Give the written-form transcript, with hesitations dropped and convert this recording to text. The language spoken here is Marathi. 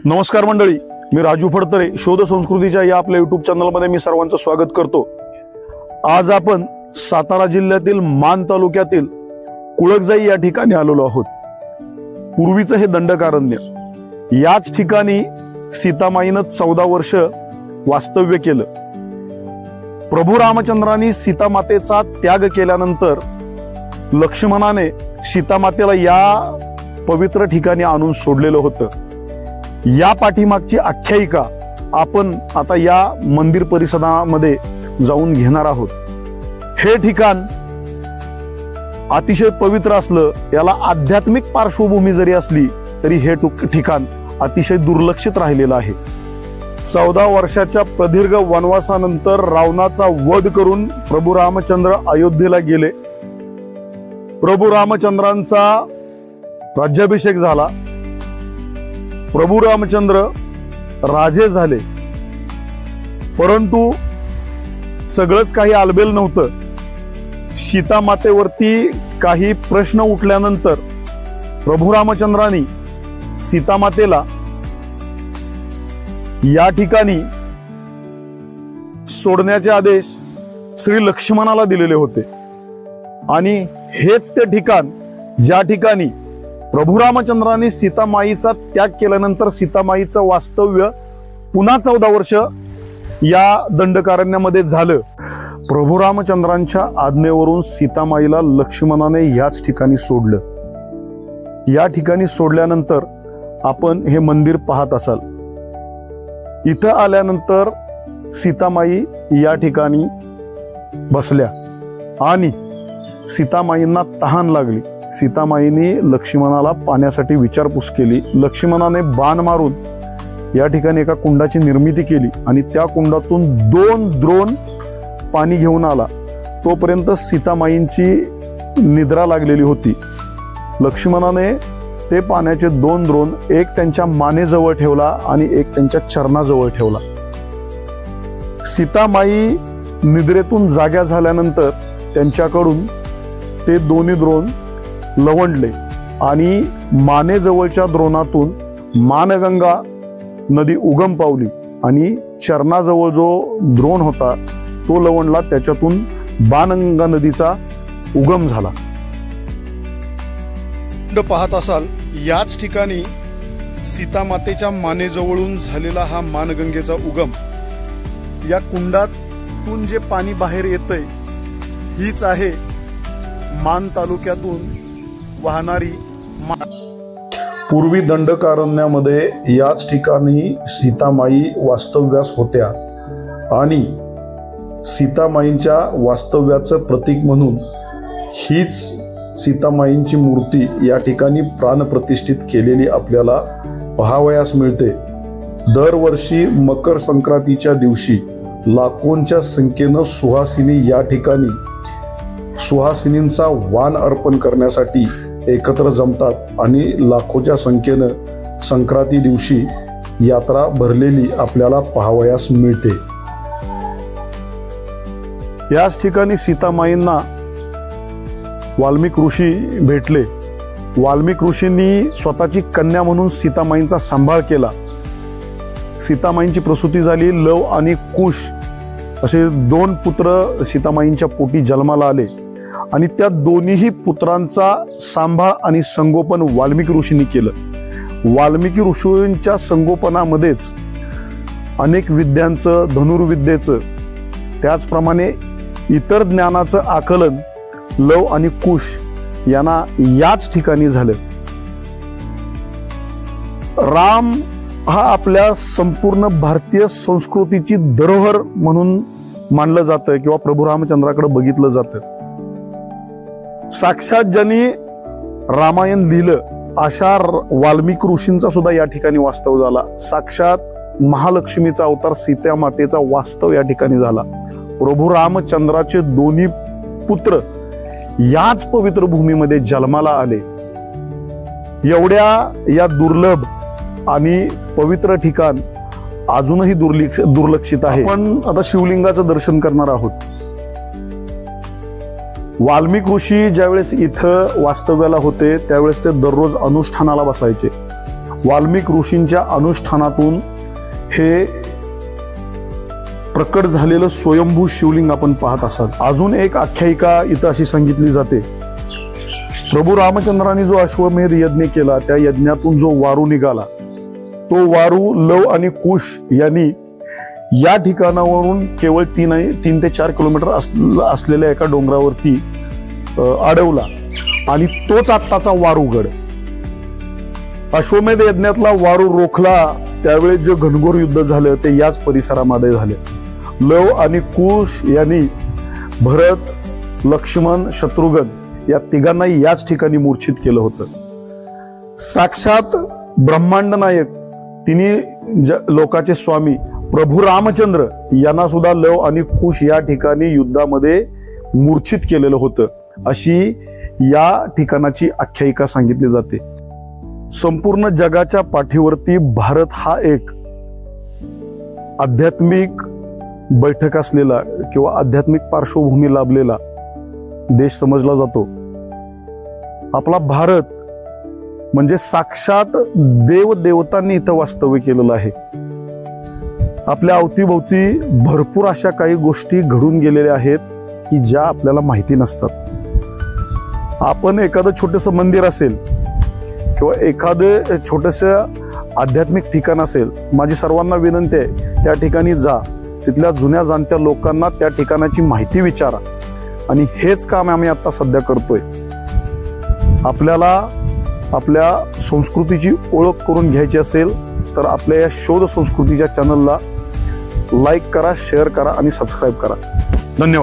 नमस्कार मंडळी, मी राजू फडतरे शोध संस्कृतीच्या या आपल्या यूट्यूब चॅनलमध्ये मी सर्वांचं स्वागत करतो। आज आपण सातारा जिल्ह्यातील मान तालुक्यातील कुळकजाई या ठिकाणी आलेलो आहोत। पूर्वीचं हे दंडकारण्य, याच ठिकाणी सीतामाईनं 14 वर्ष वास्तव्य केलं। प्रभू रामचंद्रांनी सीतामातेचा त्याग केल्यानंतर लक्ष्मणाने सीतामातेला या पवित्र ठिकाणी आणून सोडलेलं होतं। या पाठीमागची आख्यायिका आपण आता या मंदिर परिसरामध्ये जाऊन घेणार आहोत। हे ठिकाण अतिशय पवित्र असलं, याला आध्यात्मिक पार्श्वभूमी जरी असली तरी हे ठिकाण अतिशय दुर्लक्षित राहिलेलं आहे। 14 वर्षाच्या प्रदीर्घ वनवासानंतर रावणाचा वध करून प्रभू रामचंद्र अयोध्येला गेले। प्रभू रामचंद्रांचा राज्याभिषेक झाला। प्रभू रामचंद्र राजे झाले, परंतु सगळंच काही आलबेल नव्हतं। सीता मातेवरती काही प्रश्न उठल्यानंतर प्रभू रामचंद्रांनी सीता मातेला या ठिकाणी सोडण्याचे आदेश श्री लक्ष्मणाला दिलेले होते। आणि हेच ते ठिकाण ज्या ठिकाणी प्रभू रामचंद्रांनी सीतामाईचा त्याग केल्यानंतर सीतामाईचं वास्तव्य पुन्हा 14 वर्ष या दंडकारण्यामध्ये झालं। प्रभू रामचंद्रांच्या आज्ञेवरून सीतामाईला लक्ष्मणाने याच ठिकाणी सोडलं। या ठिकाणी सोडल्यानंतर आपण हे मंदिर पाहत असाल। इथं आल्यानंतर सीतामाई या ठिकाणी बसल्या आणि सीतामाईंना तहान लागली। सीतामाईने लक्ष्मणाला पाण्यासाठी विचारपूस केली। लक्ष्मणाने बाण मारून या ठिकाणी एका कुंडाची निर्मिती केली आणि त्या कुंडातून 2 द्रोण पाणी घेऊन आला। तोपर्यंत सीतामाईंची निद्रा लागलेली होती। लक्ष्मणाने ते पाण्याचे 2 द्रोण, एक त्यांच्या मानेजवळ ठेवला आणि एक त्यांच्या चरणाजवळ ठेवला। सीतामाई निद्रेतून जाग्या झाल्यानंतर त्यांच्याकडून ते दोन्ही द्रोण लवंडले आणि मानेजवळच्या द्रोणातून मानगंगा नदी उगम पावली आणि चरणाजवळ जो द्रोण होता तो लवंडला, त्याच्यातून बाणगंगा नदीचा उगम झाला। पाहत असाल, याच ठिकाणी सीतामातेच्या मानेजवळून झालेला हा मानगंगेचा उगम। या कुंडातून जे पाणी बाहेर येतंय हीच आहे मान तालुक्यातून वाहणारी पूर्वी दंडकारण्यामध्ये याच ठिकाणी सीतामाई वास्तव्यास होत्या आणि सीतामाईंच्या वास्तव्याचं प्रतीक म्हणून हीच सीतामाईंची मूर्ती या ठिकाणी प्राणप्रतिष्ठित केलेली आपल्याला पाहावयास मिळते। दरवर्षी मकर संक्रांतीच्या दिवशी लाखोंच्या संख्येनं सुहासिनी या ठिकाणी सुहासिनींचा वाण अर्पण करण्यासाठी एकत्र जमतात आणि लाखोच्या संख्येनं संक्रांती दिवशी यात्रा भरलेली आपल्याला पाहावयास मिळते। याच ठिकाणी सीतामाईंना वाल्मिक ऋषी भेटले। वाल्मिक ऋषींनी स्वतःची कन्या म्हणून सीतामाईंचा सांभाळ केला। सीतामाईंची प्रसूती झाली। लव आणि कुश असे 2 पुत्र सीतामाईंच्या पोटी जन्माला आले आणि त्या दोन्ही पुत्रांचा सांभाळ आणि संगोपन वाल्मिक ऋषींनी केलं। वाल्मिकी ऋषींच्या संगोपनामध्येच अनेक विद्यांचं, धनुर्विद्येचं, त्याचप्रमाणे इतर ज्ञानाचं आकलन लव आणि कुश यांना याच ठिकाणी झालं। राम हा आपल्या संपूर्ण भारतीय संस्कृतीची धरोहर म्हणून मानलं जातं किंवा प्रभू रामचंद्राकडे बघितलं जातं। साक्षात ज्यांनी रामायण लिहिलं अशा वाल्मिक ऋषींचा सुद्धा या ठिकाणी वास्तव झाला। साक्षात महालक्ष्मीचा अवतार सीता मातेचा वास्तव या ठिकाणी झाला। प्रभू रामचंद्राचे दोन्ही पुत्र याच पवित्र भूमीमध्ये जन्माला आले। एवढ्या या दुर्लभ आणि पवित्र ठिकाण अजूनही दुर्लक्षित आहे। आपण आता शिवलिंगाचं दर्शन करणार आहोत। वाल्मिक ऋषी ज्यावेळेस इथं वास्तव्याला होते त्यावेळेस ते दररोज अनुष्ठानाला बसायचे वाल्मिक ऋषींच्या अनुष्ठानातून हे प्रकट झालेलं स्वयंभू शिवलिंग आपण पाहत असाल। अजून एक आख्यायिका इथं अशी सांगितली जाते, प्रभू रामचंद्रांनी जो अश्वमेध यज्ञ केला त्या यज्ञातून जो वारू निघाला, तो वारू लव आणि कुश यांनी या ठिकाणावरून केवळ 3 ते 4 किलोमीटर असलेल्या एका डोंगरावरती अडवला आणि तोच आत्ताचा वारूगड। अश्वमेध यज्ञातला वारू रोखला त्यावेळेस जे घनघोर युद्ध झालं ते याच परिसरामध्ये झाले। लव आणि कुश यांनी भरत, लक्ष्मण, शत्रुघ्न या तिघांनाही याच ठिकाणी मूर्छित केलं होतं। साक्षात ब्रह्मांड नायक तिन्ही लोकाचे स्वामी प्रभू रामचंद्र यांना सुद्धा लव आणि कुश या ठिकाणी युद्धामध्ये मूर्छित केलेलं होतं, अशी या ठिकाणाची आख्यायिका सांगितली जाते। संपूर्ण जगाच्या पाठीवरती भारत हा एक आध्यात्मिक बैठक असलेला किंवा आध्यात्मिक पार्श्वभूमी लाभलेला देश समजला जातो। आपला भारत म्हणजे साक्षात देव देवतांनी इथं वास्तव्य केलेलं आहे। आपल्या अवतीभोवती भरपूर अशा काही गोष्टी घडून गेलेल्या आहेत की ज्या आपल्याला माहिती नसतात। आपण एखादं छोटंसं मंदिर असेल किंवा एखादं छोटंसं आध्यात्मिक ठिकाण असेल, माझी सर्वांना विनंती आहे त्या ठिकाणी जा, तिथल्या जुन्या जाणत्या लोकांना त्या ठिकाणाची माहिती विचारा। आणि हेच काम आम्ही आता सध्या करतोय। आपल्याला आपल्या संस्कृतीची ओळख करून घ्यायची असेल तर आपल्या या शोध संस्कृतीच्या चॅनलला लाईक करा, शेअर करा आणि सबस्क्राईब करा। धन्यवाद।